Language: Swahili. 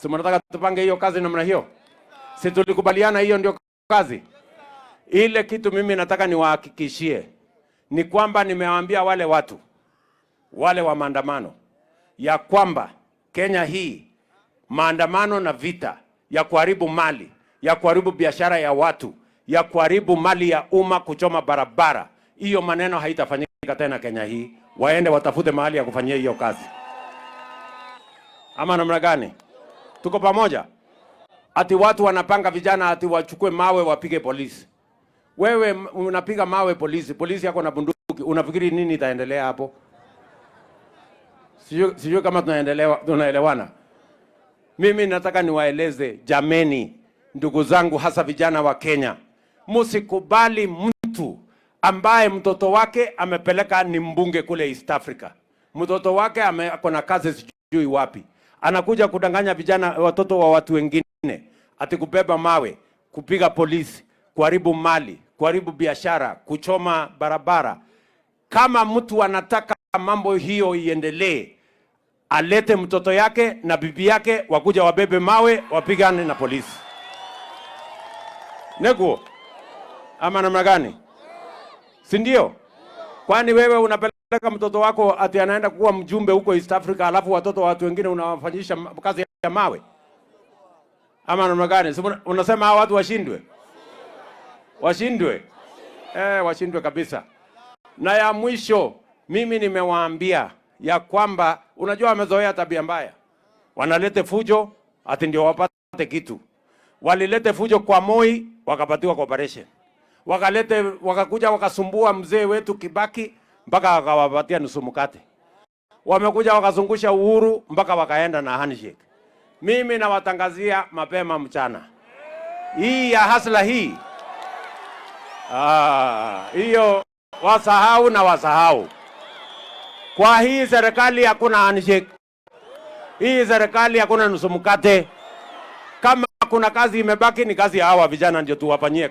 Si mnataka tupange hiyo kazi namna hiyo? Si tulikubaliana hiyo ndio kazi? Ile kitu mimi nataka niwahakikishie ni kwamba nimewaambia wale watu wale wa maandamano ya kwamba Kenya hii maandamano na vita ya kuharibu mali, ya kuharibu biashara ya watu, ya kuharibu mali ya umma, kuchoma barabara, hiyo maneno haitafanyika tena Kenya hii. Waende watafute mahali ya kufanyia hiyo kazi. Ama namna gani? Tuko pamoja? Ati watu wanapanga vijana ati wachukue mawe wapige polisi. Wewe unapiga mawe polisi, polisi yako na bunduki, unafikiri nini itaendelea hapo? Sijui kama tunaelewana. Mimi nataka niwaeleze jameni, ndugu zangu, hasa vijana wa Kenya, msikubali mtu ambaye mtoto wake amepeleka ni mbunge kule East Africa. Mtoto wake ako na kazi sijui wapi. Anakuja kudanganya vijana, watoto wa watu wengine, ati kubeba mawe, kupiga polisi, kuharibu mali, kuharibu biashara, kuchoma barabara. Kama mtu anataka mambo hiyo iendelee, alete mtoto yake na bibi yake wakuja wabebe mawe wapigane na polisi. Nego ama namna gani? Si ndio? Kwani wewe unapeleka mtoto wako ati anaenda kuwa mjumbe huko East Africa, alafu watoto wa watu wengine unawafanyisha kazi ya mawe? Ama namna gani? Unasema hao watu washindwe? Washindwe? Washindwe kabisa. Na ya mwisho, mimi nimewaambia ya kwamba unajua wamezoea tabia mbaya. Wanalete fujo ati ndio wapate kitu. Walilete fujo kwa Moi wakapatiwa cooperation. Wakakuja wakasumbua mzee wetu Kibaki mpaka wakawapatia nusu mkate. Wamekuja wakazungusha Uhuru mpaka wakaenda na handshake. Mimi nawatangazia mapema mchana, hii ya hasla hii, hiyo wasahau na wasahau. Kwa hii serikali hakuna handshake. Hii serikali hakuna nusu mkate. Kama kuna kazi imebaki ni kazi ya hawa vijana, ndio tuwafanyie